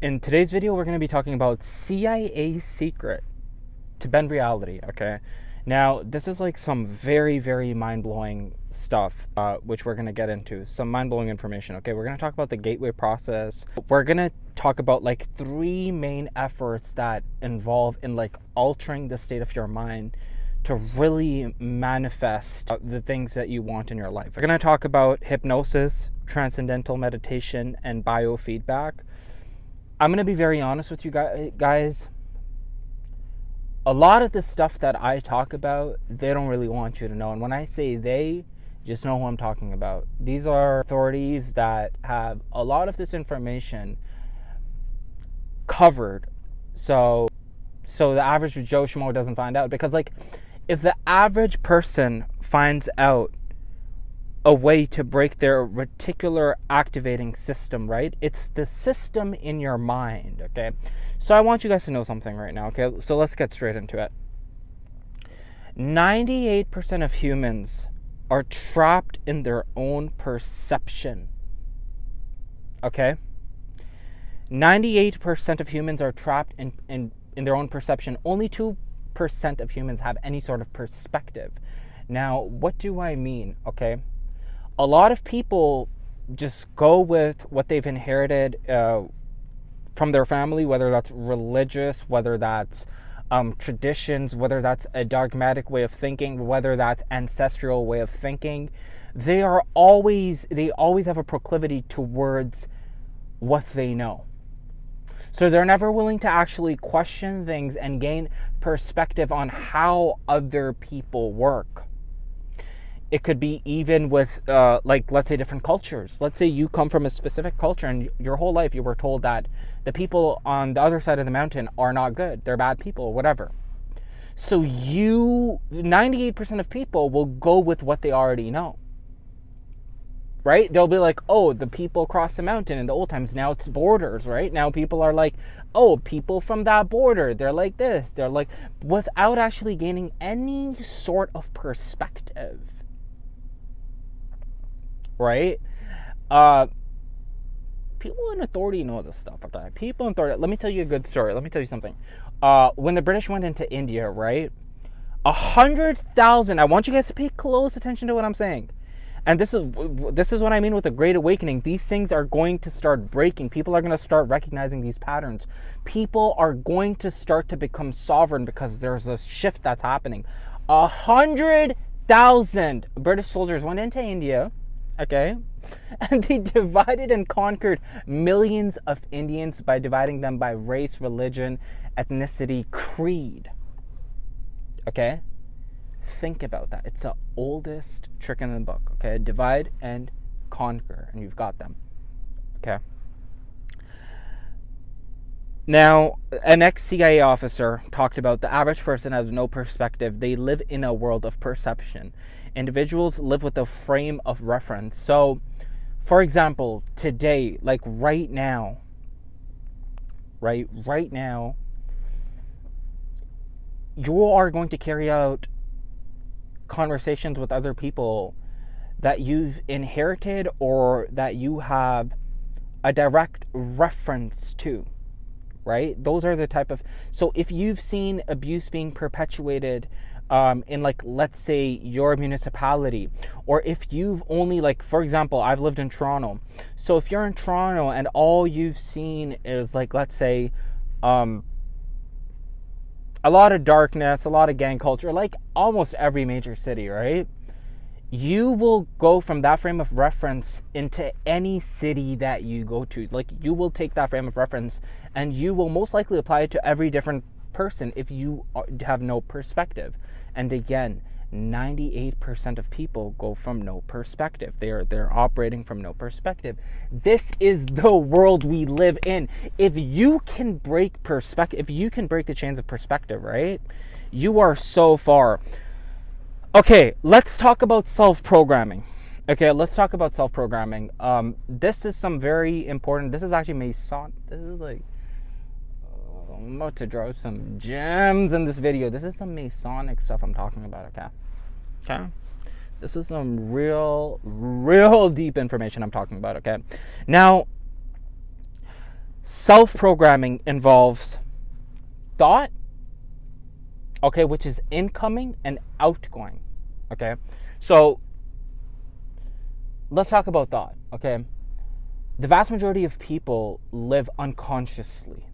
In today's video, we're going to be talking about CIA's secret to bend reality, okay? Now, this is like some very, very mind-blowing stuff, which we're going to get into. Some mind-blowing information, okay? We're going to talk about the gateway process. We're going to talk about like 3 main efforts that involve in like altering the state of your mind to really manifest the things that you want in your life. We're going to talk about hypnosis, transcendental meditation, and biofeedback. I'm going to be very honest with you guys. A lot of the stuff that I talk about, they don't really want you to know. And when I say they, just know who I'm talking about. These are authorities that have a lot of this information covered. So the average Joe Schmo doesn't find out. Because like, if the average person finds out a way to break their reticular activating system, right? It's the system in your mind, okay? So I want you guys to know something right now, okay? So let's get straight into it. 98% of humans are trapped in their own perception, okay? 98% of humans are trapped in their own perception. Only 2% of humans have any sort of perspective. Now, what do I mean, okay? A lot of people just go with what they've inherited from their family, whether that's religious, whether that's traditions, whether that's a dogmatic way of thinking, whether that's ancestral way of thinking. They always have a proclivity towards what they know. So they're never willing to actually question things and gain perspective on how other people work. It could be even with, like, let's say different cultures. Let's say you come from a specific culture and your whole life you were told that the people on the other side of the mountain are not good. They're bad people, whatever. So 98% of people will go with what they already know. Right? They'll be like, oh, the people across the mountain in the old times, now it's borders, right? Now people are like, oh, people from that border, they're like this. They're like, without actually gaining any sort of perspective. Right? People in authority know this stuff. Okay? People in authority. Let me tell you a good story. Let me tell you something. When the British went into India, right? 100,000. I want you guys to pay close attention to what I'm saying. And this is what I mean with the Great Awakening. These things are going to start breaking. People are going to start recognizing these patterns. People are going to start to become sovereign because there's a shift that's happening. 100,000 British soldiers went into India. Okay, and they divided and conquered millions of Indians by dividing them by race, religion, ethnicity, creed. Okay, think about that. It's the oldest trick in the book. Okay, divide and conquer, and you've got them. Okay. Now, an ex-CIA officer talked about the average person has no perspective. They live in a world of perception. Individuals live with a frame of reference. So, for example, today, like right now, you are going to carry out conversations with other people that you've inherited or that you have a direct reference to. Right? Those are the type of... So if you've seen abuse being perpetuated in, like, let's say your municipality, or if you've only, like, for example, I've lived in Toronto. So if you're in Toronto and all you've seen is, like, let's say a lot of darkness, a lot of gang culture, like almost every major city, right? You will go from that frame of reference into any city that you go to. Like, you will take that frame of reference and you will most likely apply it to every different person if you have no perspective. And again, 98% of people go from no perspective. They're operating from no perspective. This is the world we live in. If you can break perspective, if you can break the chains of perspective, right? You are so far. Okay, let's talk about self-programming. Okay, let's talk about self-programming. This is some very important... This is actually Mason. This is like... I'm about to drop some gems in this video. This is some Masonic stuff I'm talking about, okay? This is some real deep information I'm talking about, okay? Now, Self-programming involves thought, okay, which is incoming and outgoing, okay? So let's talk about thought, okay? The vast majority of people live unconsciously,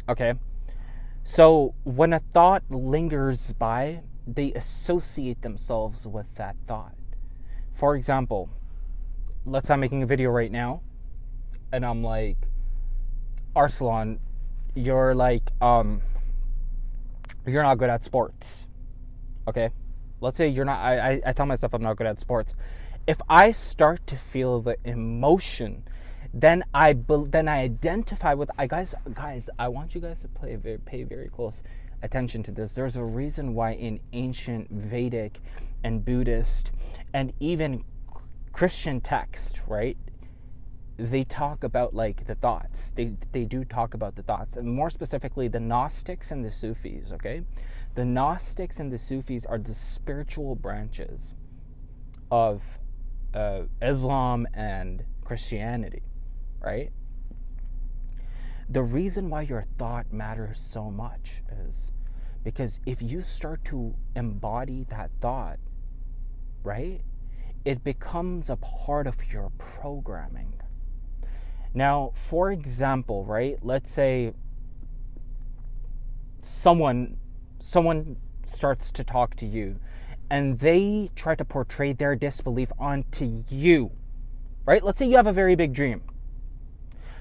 okay? So when a thought lingers by, they associate themselves with that thought. For example, let's say I'm making a video right now, and I'm like, Arsalan, you're like, you're not good at sports, okay? Let's say you're not, I tell myself I'm not good at sports. If I start to feel the emotion, then I identify with, guys, I want you guys to pay very close attention to this. There's a reason why in ancient Vedic and Buddhist and even Christian text, right, they talk about like the thoughts. They do talk about the thoughts, and more specifically the Gnostics and the Sufis, okay? The Gnostics and the Sufis are the spiritual branches of Islam and Christianity, right? The reason why your thought matters so much is because if you start to embody that thought, right, it becomes a part of your programming. Now, for example, right, let's say someone starts to talk to you and they try to portray their disbelief onto you, right? Let's say you have a very big dream.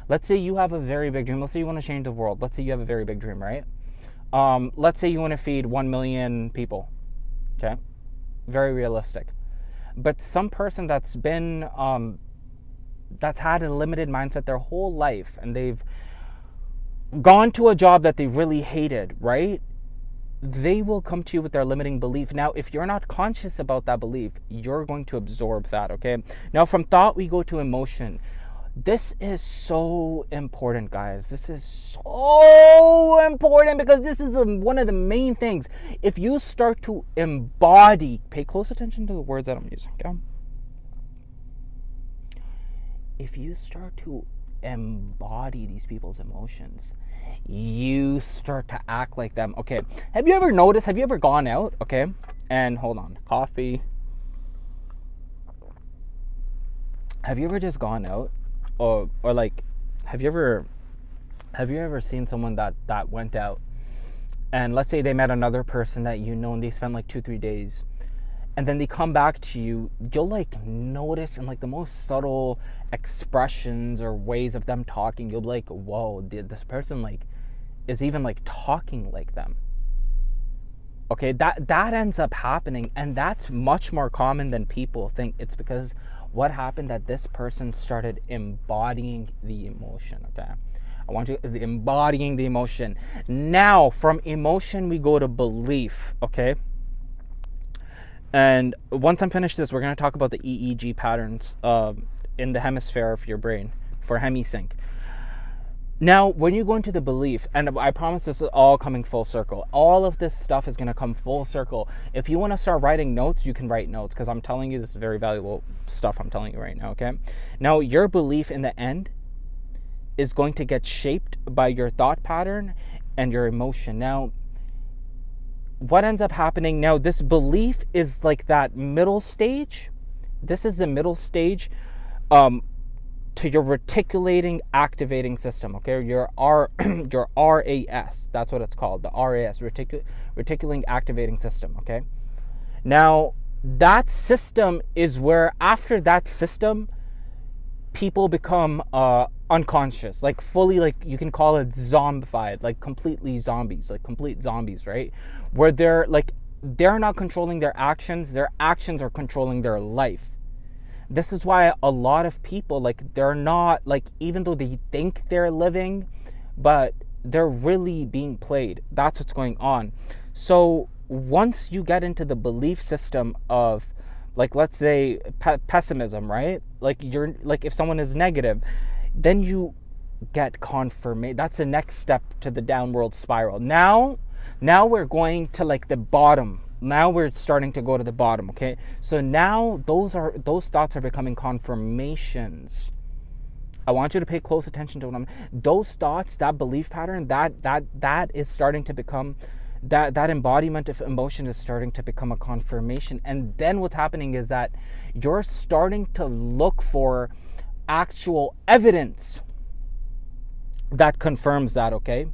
Let's say you have a very big dream. Let's say you want to change the world. Let's say you have a very big dream, right? Let's say you want to feed 1 million people, okay? Very realistic. But some person that's been, that's had a limited mindset their whole life, and they've gone to a job that they really hated, right? They will come to you with their limiting belief. Now, if you're not conscious about that belief, you're going to absorb that, okay? Now, from thought, we go to emotion. This is so important, guys. This is so important because this is one of the main things. If you start to embody, pay close attention to the words that I'm using, okay? If you start to embody these people's emotions, you start to act like them. Okay, have you ever noticed, have you ever gone out, okay, and hold on, coffee, have you ever just gone out, or like, have you ever seen someone that went out, and let's say they met another person that you know, and they spent like 2-3 days, and then they come back to you, you'll like notice in like the most subtle expressions or ways of them talking, you'll be like, whoa, this person like is even like talking like them. Okay, that ends up happening, and that's much more common than people think. It's because what happened that this person started embodying the emotion, okay? I want you embodying the emotion. Now, from emotion, we go to belief, okay? And once I'm finished this, we're going to talk about the EEG patterns in the hemisphere of your brain for Hemisync. Now, when you go into the belief, and I promise this is all coming full circle. All of this stuff is going to come full circle. If you want to start writing notes, you can write notes, because I'm telling you this is very valuable stuff I'm telling you right now, okay? Now, your belief in the end is going to get shaped by your thought pattern and your emotion. Now, what ends up happening now, this belief is like that middle stage. This is the middle stage to your reticulating activating system, okay? Your RAS, that's what it's called, the RAS, reticulating activating system, okay? Now, that system is where, after that system, people become unconscious, like fully, like you can call it zombified, like completely zombies, like complete zombies, right? Where they're not controlling their actions are controlling their life. This is why a lot of people, like, they're not, like, even though they think they're living, but they're really being played. That's what's going on. So once you get into the belief system of, like, let's say pessimism, right? Like, you're like, if someone is negative, then you get confirmation. That's the next step to the downward spiral. Now we're going to like the bottom. Now we're starting to go to the bottom, okay? So now those thoughts are becoming confirmations I want you to pay close attention to what I'm. Those thoughts, that belief pattern, that is starting to become, that embodiment of emotion is starting to become a confirmation. And then what's happening is that you're starting to look for actual evidence that confirms that, okay?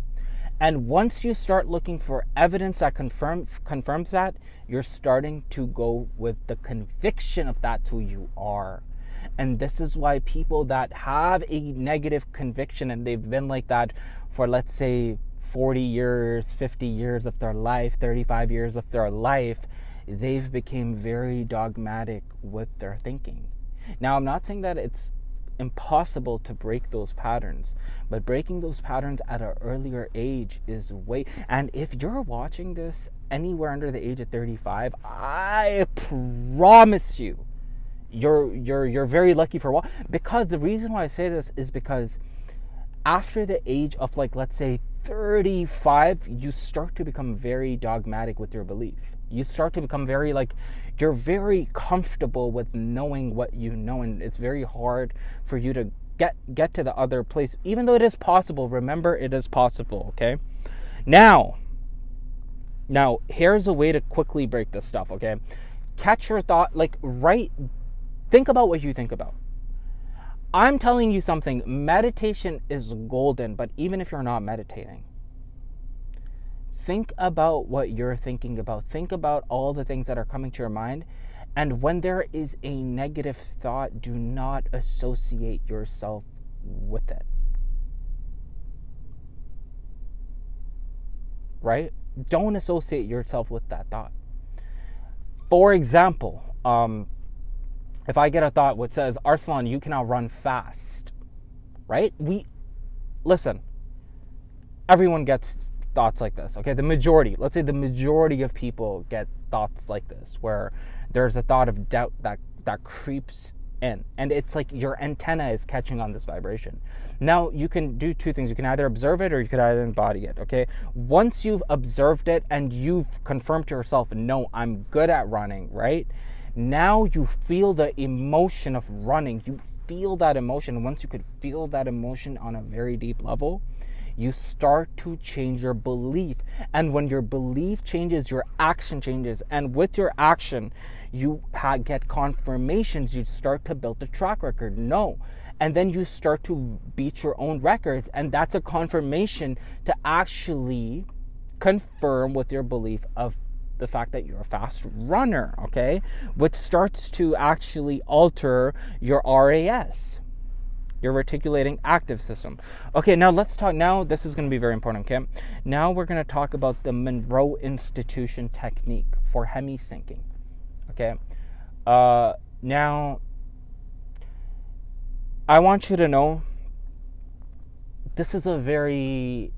And once you start looking for evidence that confirms that, you're starting to go with the conviction of that's who you are. And this is why people that have a negative conviction and they've been like that for, let's say, 40 years, 50 years of their life, 35 years of their life, they've become very dogmatic with their thinking. Now, I'm not saying that it's impossible to break those patterns, but breaking those patterns at an earlier age is way. And if you're watching this anywhere under the age of 35, I promise you, you're very lucky for what. Because the reason why I say this is because after the age of, like, let's say 35, you start to become very dogmatic with your belief. You start to become very, like, you're very comfortable with knowing what you know, and it's very hard for you to get to the other place, even though it is possible. Remember, it is possible, okay? Now here's a way to quickly break this stuff, okay? Catch your thought, like, think about what you think about. I'm telling you something, meditation is golden, but even if you're not meditating, think about what you're thinking about. Think about all the things that are coming to your mind. And when there is a negative thought, do not associate yourself with it. Right? Don't associate yourself with that thought. For example, if I get a thought which says, Arslan, you cannot run fast, right? Listen, everyone gets thoughts like this, okay? Let's say the majority of people get thoughts like this, where there's a thought of doubt that creeps in, and it's like your antenna is catching on this vibration. Now, you can do two things. You can either observe it or you could either embody it, okay? Once you've observed it and you've confirmed to yourself, no, I'm good at running, right? Now you feel the emotion of running. You feel that emotion. Once you could feel that emotion on a very deep level, you start to change your belief. And when your belief changes, your action changes. And with your action, you get confirmations. You start to build a track record. And then you start to beat your own records. And that's a confirmation to actually confirm with your belief of the fact that you're a fast runner, okay? Which starts to actually alter your RAS, your reticulating active system. Okay, now let's talk. Now this is going to be very important, okay? Now we're going to talk about the Monroe Institution technique for hemisyncing, okay? Now, I want you to know this is a very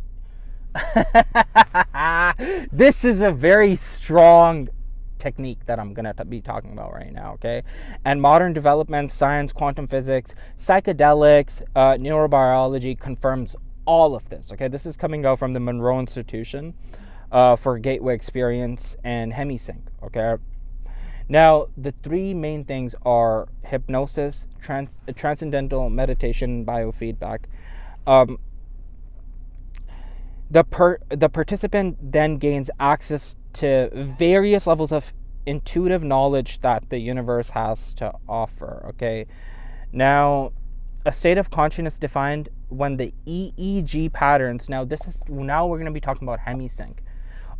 this is a very strong technique that I'm going to be talking about right now, okay? And modern development, science, quantum physics, psychedelics, neurobiology confirms all of this, okay? This is coming out from the Monroe Institution for Gateway Experience and Hemisync, okay? Now, the three main things are hypnosis, transcendental meditation, biofeedback. The participant then gains access to various levels of intuitive knowledge that the universe has to offer, okay? Now, a state of consciousness defined when the EEG patterns, now we're going to be talking about Hemisync,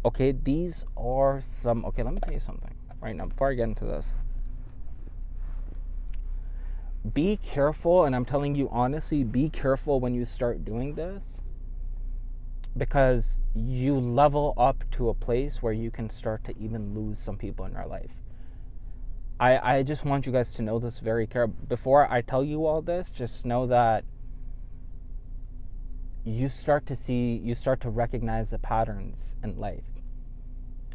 okay? These are some, okay, let me tell you something right now before I get into this. Be careful, and I'm telling you honestly, be careful when you start doing this, because you level up to a place where you can start to even lose some people in your life. I just want you guys to know this very carefully. Before I tell you all this, just know that you start to recognize the patterns in life.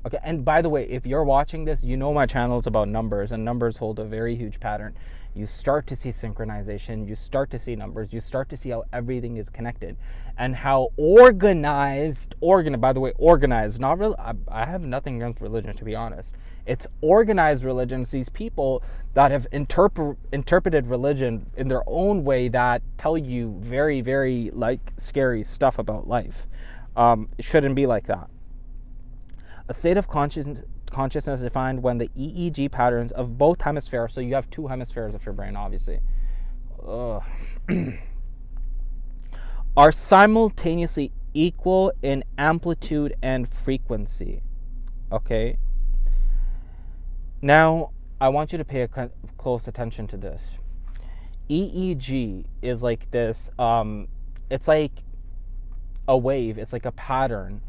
Okay, and by the way, if you're watching this, you know my channel is about numbers, and numbers hold a very huge pattern. You start to see synchronization, you start to see numbers, you start to see how everything is connected, and how organized, not real, I have nothing against religion, to be honest. It's organized religions, these people that have interpreted religion in their own way that tell you very, very like scary stuff about life. It shouldn't be like that. A state of consciousness defined when the EEG patterns of both hemispheres, so you have two hemispheres of your brain, obviously, are simultaneously equal in amplitude and frequency. Okay? Now, I want you to pay close attention to this. EEG is like this, it's like a wave, it's like a pattern.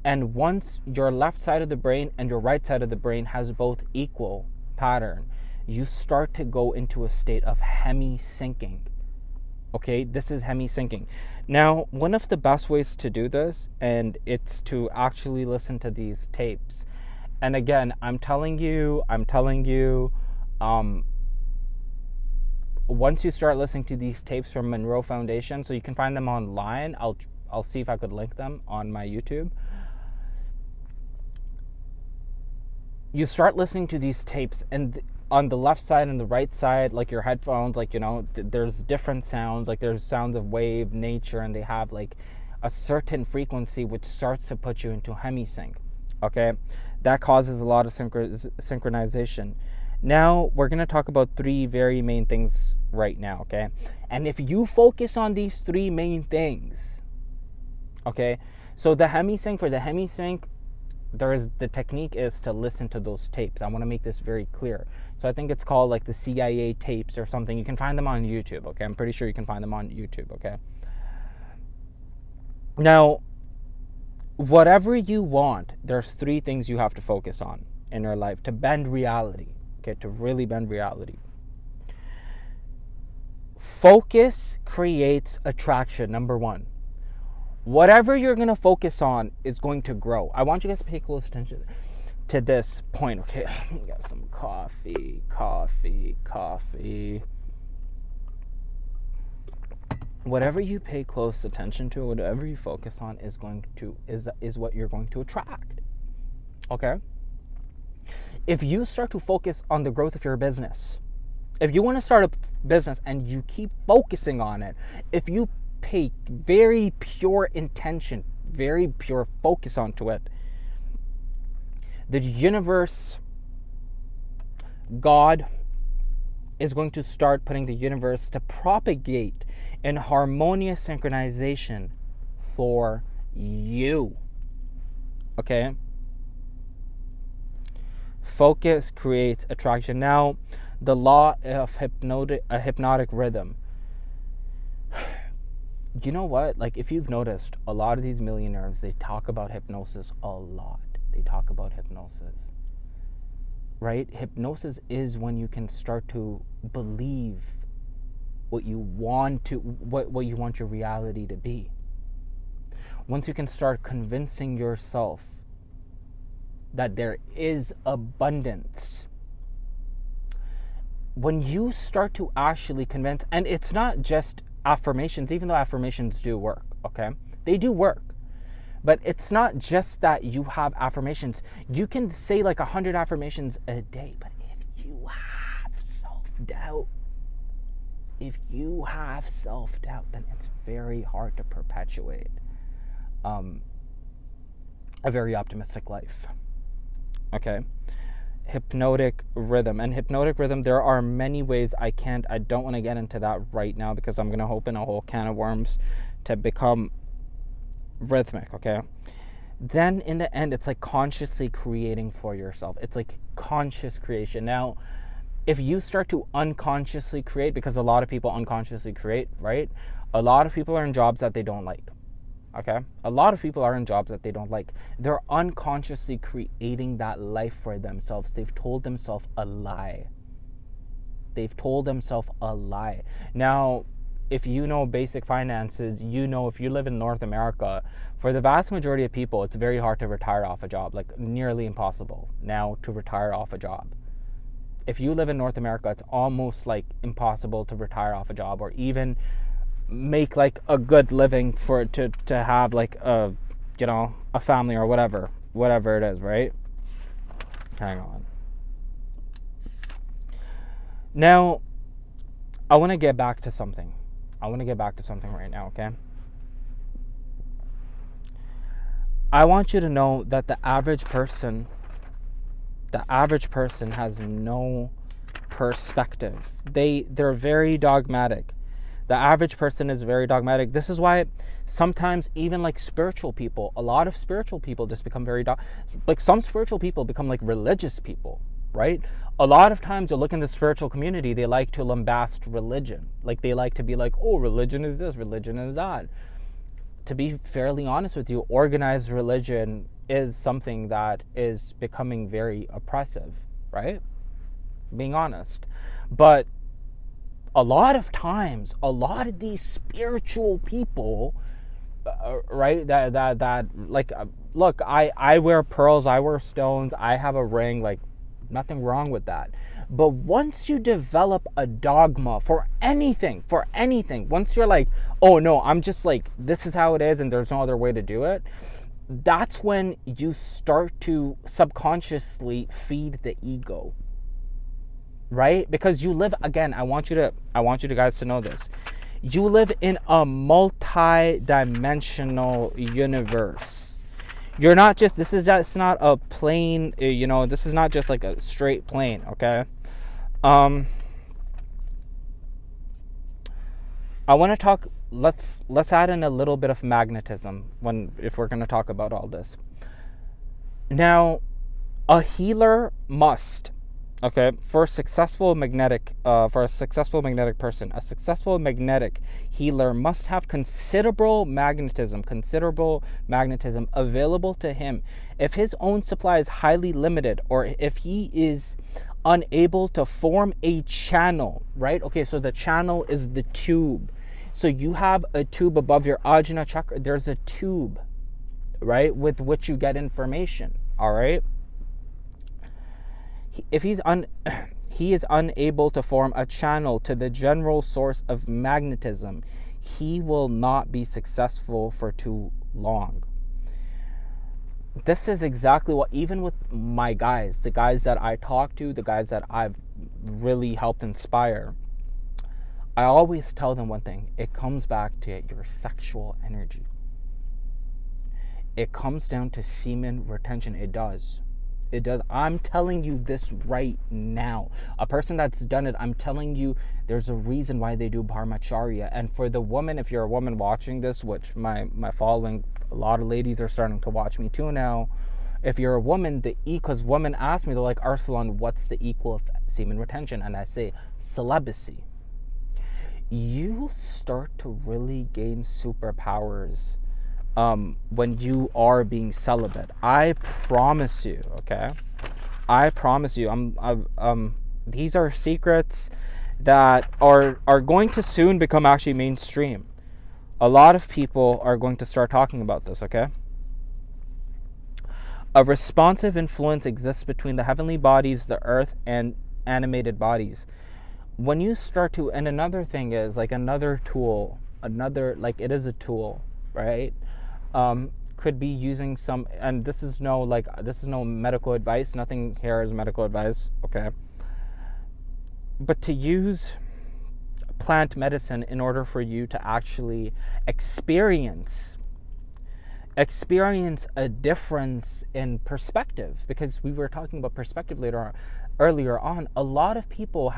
And once your left side of the brain and your right side of the brain has both equal pattern, you start to go into a state of hemisyncing. Okay, this is hemisyncing. Now, one of the best ways to do this, and it's to actually listen to these tapes. And again, I'm telling you, once you start listening to these tapes from Monroe Foundation, so you can find them online. I'll see if I could link them on my YouTube. You start listening to these tapes, and on the left side and the right side, like your headphones, like, you know, there's different sounds, like there's sounds of wave, nature, and they have like a certain frequency which starts to put you into hemisync. Okay, that causes a lot of synchronization. Now we're going to talk about three very main things right now, okay? And if you focus on these three main things, okay, so the hemisync, for the hemisync, the technique is to listen to those tapes. I want to make this very clear. So I think it's called like the CIA tapes or something. You can find them on YouTube, okay? I'm pretty sure you can find them on YouTube, okay? Now, whatever you want, there's three things you have to focus on in your life to bend reality, okay? To really bend reality. Focus creates attraction, number one. Whatever you're going to focus on is going to grow. I want you guys to pay close attention to this point, okay? We got some coffee. Whatever you pay close attention to, whatever you focus on is what you're going to attract. Okay? If you start to focus on the growth of your business, if you want to start a business and you keep focusing on it, if you pay very pure intention, very pure focus onto it, the universe, God, is going to start putting the universe to propagate in harmonious synchronization for you. Okay? Focus creates attraction. Now, the law of hypnotic rhythm. You know what? Like, if you've noticed, a lot of these millionaires, they talk about hypnosis a lot. They talk about hypnosis. Right? Hypnosis is when you can start to believe what you want your reality to be. Once you can start convincing yourself that there is abundance, when you start to actually convince, and it's not just affirmations, even though affirmations do work, okay? They do work. But it's not just that you have affirmations. You can say like 100 affirmations a day, but if you have self-doubt, then it's very hard to perpetuate a very optimistic life. Okay? Hypnotic rhythm. And hypnotic rhythm, there are many ways. I don't want to get into that right now because I'm going to open a whole can of worms to become rhythmic, okay? Then in the end, it's like consciously creating for yourself. It's like conscious creation. Now, if you start to unconsciously create, because a lot of people unconsciously create, right? A lot of people are in jobs that they don't like. Okay? A lot of people are in jobs that they don't like. They're unconsciously creating that life for themselves. They've told themselves a lie. Now, if you know basic finances, you know if you live in North America, for the vast majority of people, it's very hard to retire off a job, like nearly impossible now to retire off a job. If you live in North America, it's almost like impossible to retire off a job or even make like a good living to have like a family or whatever it is, right? Hang on. Now, I want to get back to something. Right now, okay? I want you to know that the average person has no perspective. They're very dogmatic. The average person is very dogmatic. This is why sometimes even like spiritual people, a lot of spiritual people just become very like some spiritual people become like religious people, right? A lot of times you look in the spiritual community, they like to lambast religion. Like they like to be like, oh, religion is this, religion is that. To be fairly honest with you, organized religion is something that is becoming very oppressive, right? Being honest. But a lot of times, a lot of these spiritual people, right, that like, look, I wear pearls, I wear stones, I have a ring, like, nothing wrong with that. But once you develop a dogma for anything, once you're like, oh no, I'm just like, this is how it is and there's no other way to do it, that's when you start to subconsciously feed the ego. Right? Because you live, again, I want you guys to know this. You live in a multi-dimensional universe. You're not just, this is just not a plane, this is not just like a straight plane, okay? I want to talk, let's add in a little bit of magnetism if we're going to talk about all this. Now, a healer must, okay, for a successful magnetic person, a successful magnetic healer must have considerable magnetism available to him. If his own supply is highly limited, or if he is unable to form a channel, right? Okay, so the channel is the tube. So you have a tube above your Ajna chakra. There's a tube, right, with which you get information, all right? If he is unable to form a channel to the general source of magnetism, he will not be successful for too long. This is exactly what, even with my guys, the guys that I talk to, the guys that I've really helped inspire, I always tell them one thing. It comes back to your sexual energy. It comes down to semen retention. It does. I'm telling you this right now. A person that's done it, I'm telling you, there's a reason why they do brahmacharya. And for the woman, if you're a woman watching this, which my following, a lot of ladies are starting to watch me too now. If you're a woman, because women ask me, they're like, Arsalan, what's the equal of semen retention? And I say, celibacy. You start to really gain superpowers when you are being celibate. I promise you, okay? I promise you. These are secrets that are going to soon become actually mainstream. A lot of people are going to start talking about this, okay? A responsive influence exists between the heavenly bodies, the earth, and animated bodies. When you start to, and another thing is, like, another tool, it is a tool, right? Could be using some, and this is no medical advice, nothing here is medical advice, okay? But to use plant medicine in order for you to actually experience a difference in perspective, because we were talking about perspective earlier on. A lot of people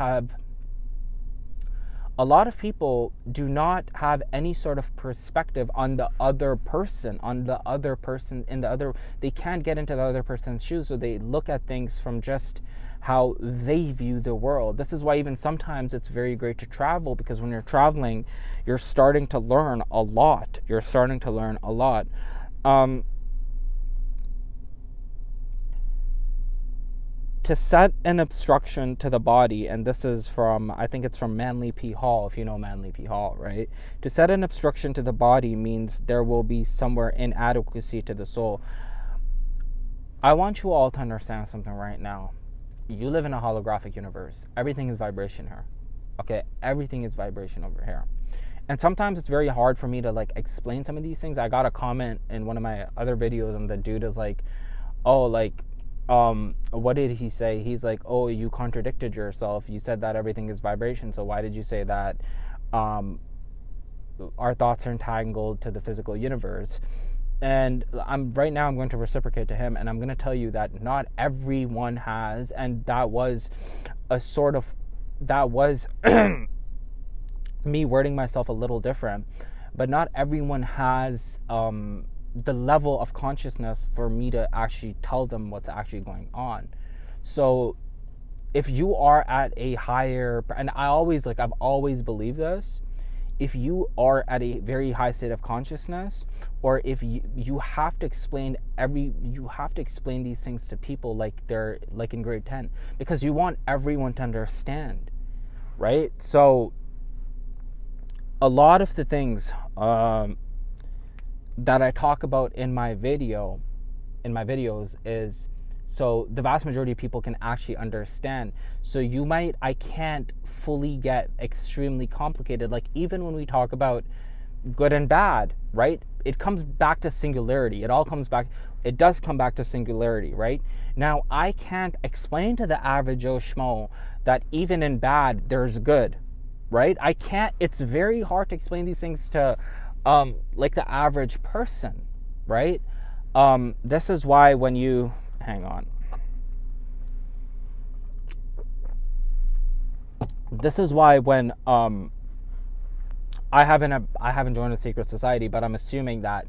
do not have any sort of perspective on the other person, they can't get into the other person's shoes, so they look at things from just how they view the world. This is why even sometimes it's very great to travel, because when you're traveling, you're starting to learn a lot. To set an obstruction to the body, and this is from, I think it's from Manly P. Hall, if you know Manly P. Hall, right? To set an obstruction to the body means there will be somewhere inadequacy to the soul. I want you all to understand something right now. You live in a holographic universe. Everything is vibration here. Okay? Everything is vibration over here. And sometimes it's very hard for me to like explain some of these things. I got a comment in one of my other videos and the dude is like, oh, like, what did he say? He's like, oh, you contradicted yourself. You said that everything is vibration, so why did you say that our thoughts are entangled to the physical universe? And I'm going to reciprocate to him, and I'm going to tell you that not everyone has, and that was me wording myself a little different, but not everyone has the level of consciousness for me to actually tell them what's actually going on. So if you are at a higher, and I've always believed this, if you are at a very high state of consciousness, or if you have to explain these things to people like they're like in grade 10, because you want everyone to understand, right? So a lot of the things that I talk about in my videos is so the vast majority of people can actually understand. So I can't fully get extremely complicated. Like even when we talk about good and bad, right? It comes back to singularity. It does come back to singularity, right? Now, I can't explain to the average Joe Schmo that even in bad, there's good, right? It's very hard to explain these things to like the average person, right? This is why when you hang on. This is why when I haven't joined a secret society, but I'm assuming that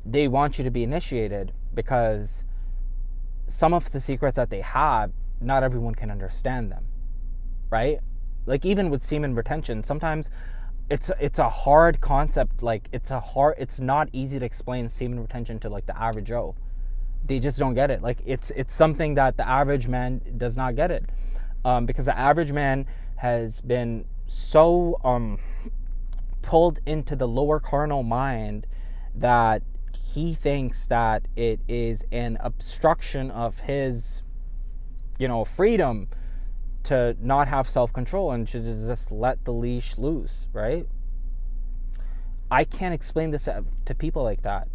they want you to be initiated, because some of the secrets that they have, not everyone can understand them, right? Like even with semen retention, sometimes it's a hard concept. Like it's not easy to explain semen retention to like the average Joe. They just don't get it. Like it's something that the average man does not get it, because the average man has been so pulled into the lower carnal mind that he thinks that it is an obstruction of his, freedom to not have self-control and to just let the leash loose, right? I can't explain this to people like that.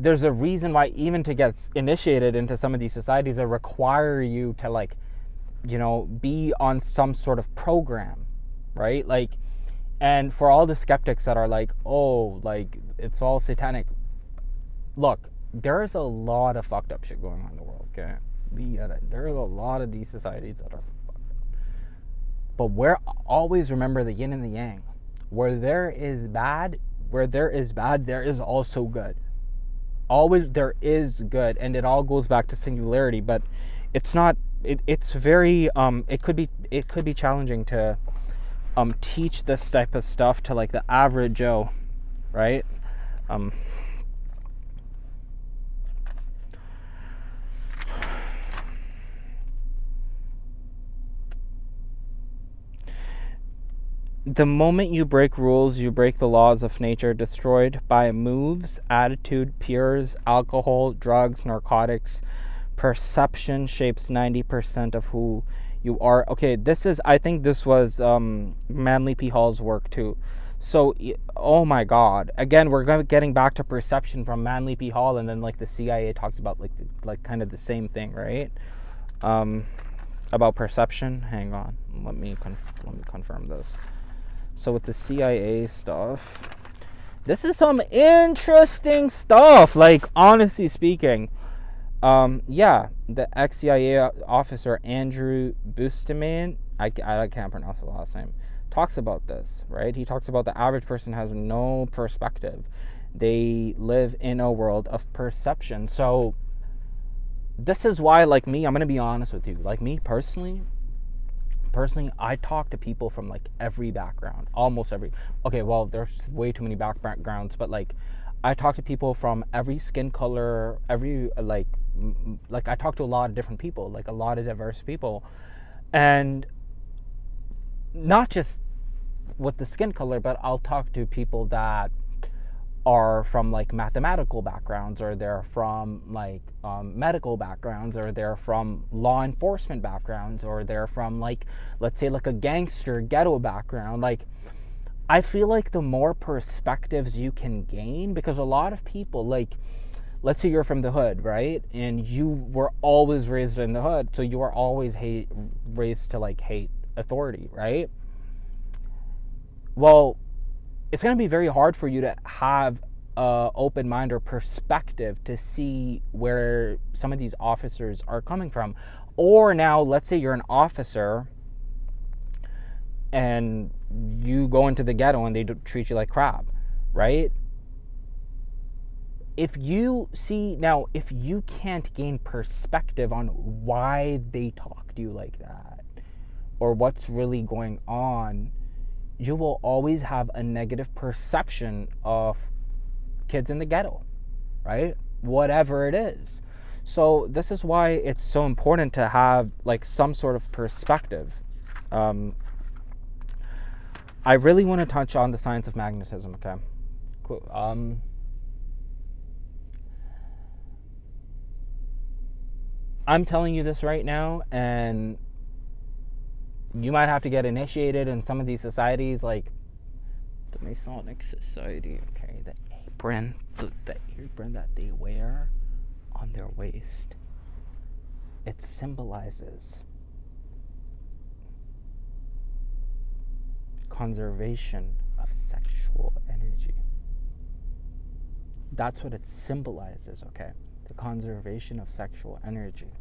There's a reason why even to get initiated into some of these societies that require you to be on some sort of program, right? Like, and for all the skeptics that are like, oh, like it's all satanic. Look, there's a lot of fucked up shit going on in the world, okay? There's a lot of these societies that are fucked up. But always remember the yin and the yang. Where there is bad, there is also good. Always there is good, and it all goes back to singularity, but it's not, it's very, it could be challenging to teach this type of stuff to like the average Joe, right? The moment you break rules, you break the laws of nature, destroyed by moves, attitude, peers, alcohol, drugs, narcotics. Perception shapes 90% of who you are. Okay, I think this was Manly P. Hall's work too. So, oh my God. Again, we're getting back to perception from Manly P. Hall, and then like the CIA talks about like kind of the same thing, right? About perception. Hang on. Let me confirm this. So with the CIA stuff, this is some interesting stuff. Like, honestly speaking, the ex-CIA officer Andrew Bustamante, I can't pronounce the last name, talks about this, right? He talks about the average person has no perspective. They live in a world of perception. So this is why, like me, I'm going to be honest with you. Like me personally, I talk to people from like every background, almost every. Okay, well, there's way too many backgrounds, but like, I talk to people from every skin color, every like I talk to a lot of different people, like a lot of diverse people, and not just with the skin color, but I'll talk to people that are from like mathematical backgrounds, or they're from like medical backgrounds, or they're from law enforcement backgrounds, or they're from like, let's say like a gangster ghetto background. Like, I feel like the more perspectives you can gain, because a lot of people like let's say you're from the hood, right? And you were always raised in the hood, so you are always raised to like hate authority, right? Well, it's going to be very hard for you to have an open mind or perspective to see where some of these officers are coming from. Or now, let's say you're an officer and you go into the ghetto and they treat you like crap, right? If you can't gain perspective on why they talk to you like that or what's really going on, you will always have a negative perception of kids in the ghetto, right? Whatever it is. So this is why it's so important to have like some sort of perspective. I really want to touch on the science of magnetism, okay? Cool. I'm telling you this right now, and you might have to get initiated in some of these societies, like the Masonic Society, okay? The apron that they wear on their waist, it symbolizes conservation of sexual energy. That's what it symbolizes, okay? The conservation of sexual energy.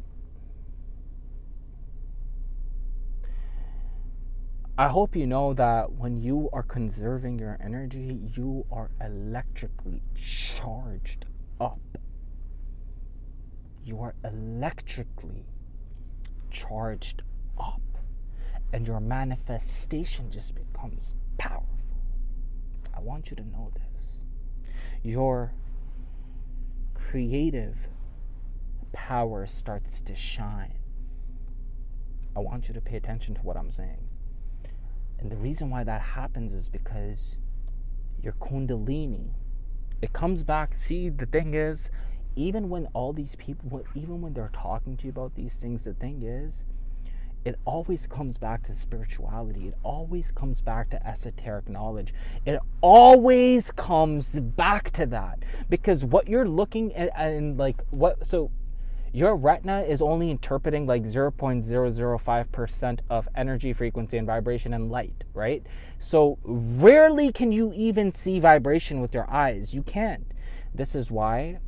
I hope you know that when you are conserving your energy, you are electrically charged up. You are electrically charged up. And your manifestation just becomes powerful. I want you to know this. Your creative power starts to shine. I want you to pay attention to what I'm saying. And the reason why that happens is because your kundalini, it comes back. See, the thing is, even when all these people, even when they're talking to you about these things, the thing is, it always comes back to spirituality. It always comes back to esoteric knowledge. It always comes back to that. Because what you're looking at, and like what, so your retina is only interpreting like 0.005% of energy, frequency, and vibration and light, right? So rarely can you even see vibration with your eyes. You can't. This is why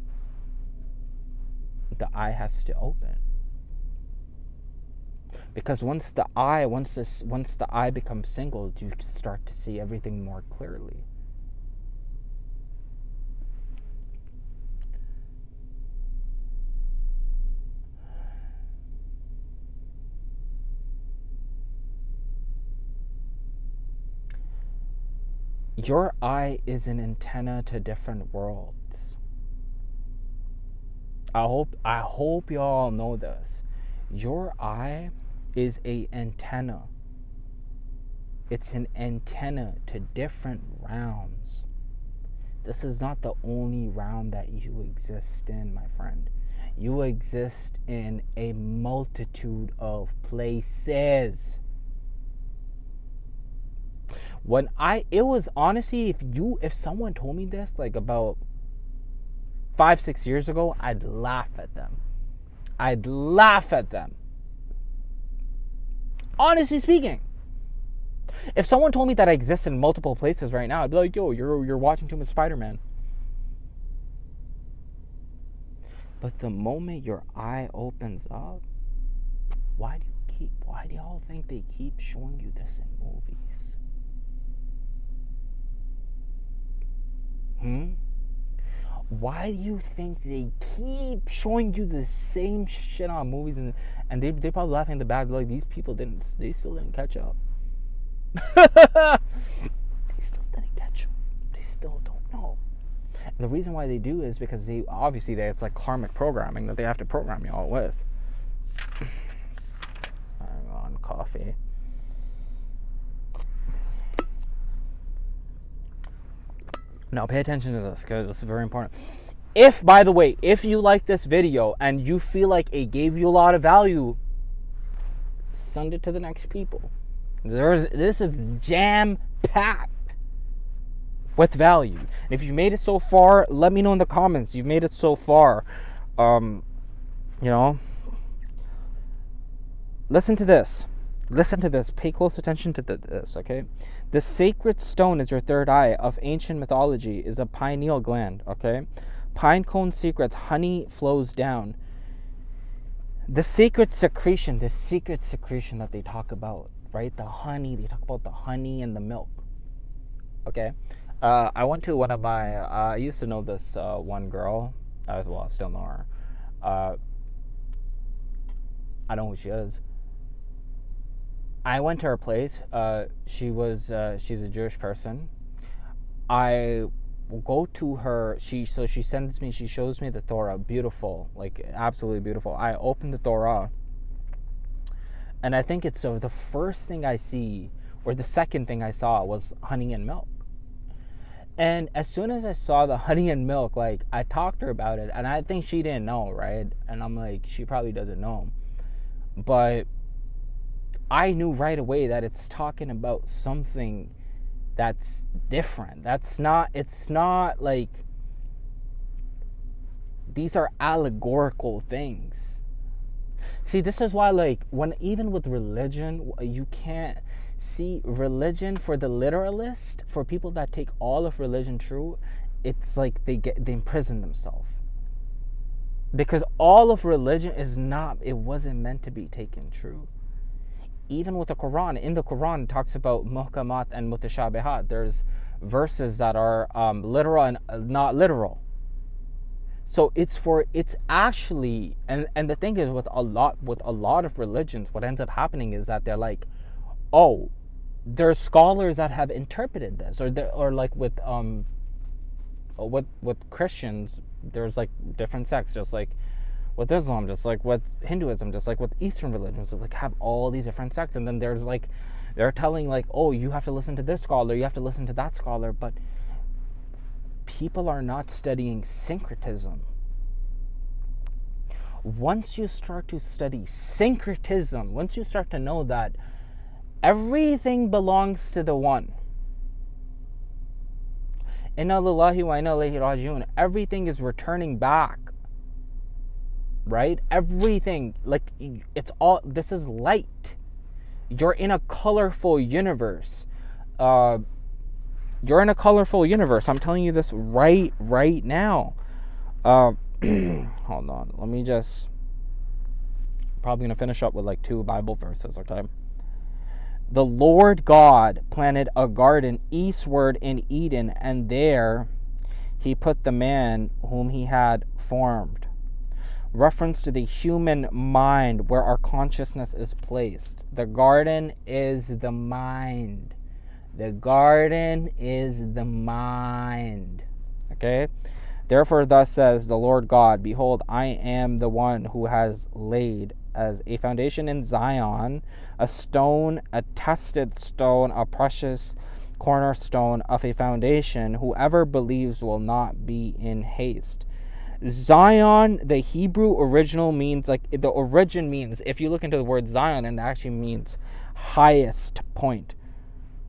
the eye has to open. Because once the eye becomes singled, you start to see everything more clearly. Your eye is an antenna to different worlds. I hope you all know this. Your eye is an antenna. It's an antenna to different realms. This is not the only realm that you exist in, my friend. You exist in a multitude of places. It was honestly, if someone told me this like about 5-6 years ago, I'd laugh at them. Honestly speaking, if someone told me that I exist in multiple places right now, I'd be like, yo, you're watching too much Spider-Man. But the moment your eye opens up, why do y'all think they keep showing you this in movies? Why do you think they keep showing you the same shit on movies, and they probably laughing in the back like, these people they still didn't catch up. They still didn't catch up. They still don't know. And the reason why they do is because it's like karmic programming that they have to program you all with. Hang on, coffee. Now pay attention to this, because this is very important. By the way, if you like this video and you feel like it gave you a lot of value, send it to the next people. This is jam-packed. with value. And if you made it so far, let me know in the comments. You've made it so far. You know, listen to this. Listen to this. Pay close attention to this, okay? The sacred stone is your third eye of ancient mythology, is a pineal gland, okay? Pine cone secrets, honey flows down. The secret secretion that they talk about, right? The honey, they talk about the honey and the milk, okay? I went to one of my, I used to know this one girl, I still know her. I know who she is. I went to her place. She's a Jewish person. I will go to her. She shows me the Torah. Beautiful, like absolutely beautiful. I opened the Torah, and I think it's the first thing I see, or the second thing I saw, was honey and milk. And as soon as I saw the honey and milk, like, I talked to her about it, and I think she didn't know, right? And I'm like, she probably doesn't know. But I knew right away that it's talking about something that's different. It's not like, these are allegorical things. See, this is why, like, even with religion, you can't see religion for the literalist, for people that take all of religion true, it's like they imprison themselves. Because all of religion it wasn't meant to be taken true. Even with the Quran, in the Quran it talks about muhkamat and mutashabihat. There's verses that are literal and not literal. So it's actually, and the thing is, with a lot of religions, what ends up happening is that they're like, oh, there's scholars that have interpreted this, or like with Christians, there's like different sects, just like with Islam, just like with Hinduism, just like with Eastern religions, like have all these different sects, and then there's like, they're telling like, oh, you have to listen to this scholar, you have to listen to that scholar, but people are not studying syncretism. Once you start to study syncretism, once you start to know that everything belongs to the one, inna lillahi wa inna ilayhi raji'un, everything is returning back, right? Everything, like, it's all, this is light. You're in a colorful universe. You're in a colorful universe. I'm telling you this right now. Hold on. Let me just, probably going to finish up with like 2 Bible verses, okay? The Lord God planted a garden eastward in Eden, and there he put the man whom he had formed. Reference to the human mind, where our consciousness is placed. The garden is the mind. The garden is the mind. Okay? Therefore, thus says the Lord God, behold, I am the one who has laid as a foundation in Zion, a stone, a tested stone, a precious cornerstone of a foundation. Whoever believes will not be in haste. Zion, the Hebrew original means, like, the origin means, if you look into the word Zion, it actually means highest point.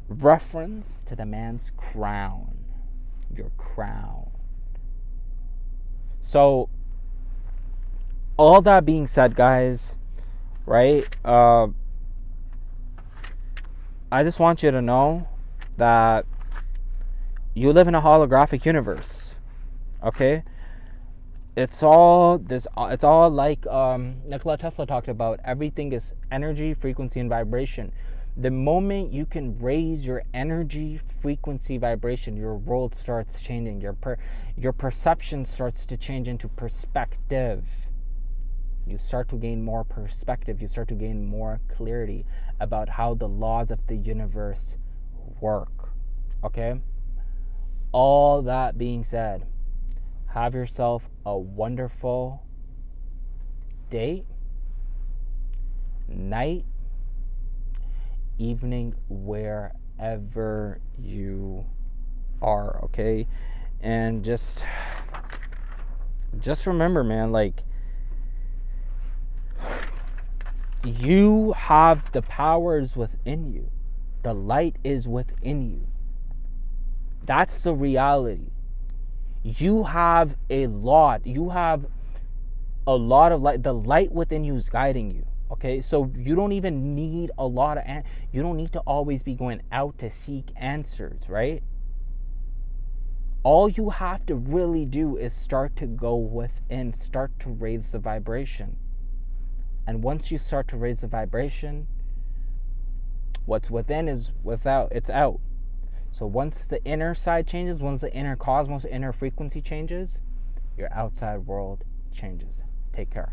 Reference to the man's crown. Your crown. So, all that being said, guys, right? I just want you to know that you live in a holographic universe. Okay? It's all like Nikola Tesla talked about. Everything is energy, frequency, and vibration. The moment you can raise your energy, frequency, vibration, your world starts changing. Your perception starts to change into perspective. You start to gain more perspective. You start to gain more clarity about how the laws of the universe work. Okay? All that being said, have yourself a wonderful day, night, evening, wherever you are, okay? And just remember, man, like, you have the powers within you. The light is within you. That's the reality. You have a lot of light. The light within you is guiding you. Okay, so you don't even need a lot of you don't need to always be going out to seek answers, right? All you have to really do is start to go within, start to raise the vibration. And once you start to raise the vibration, what's within is without, it's out. So once the inner side changes, once the inner cosmos, inner frequency changes, your outside world changes. Take care.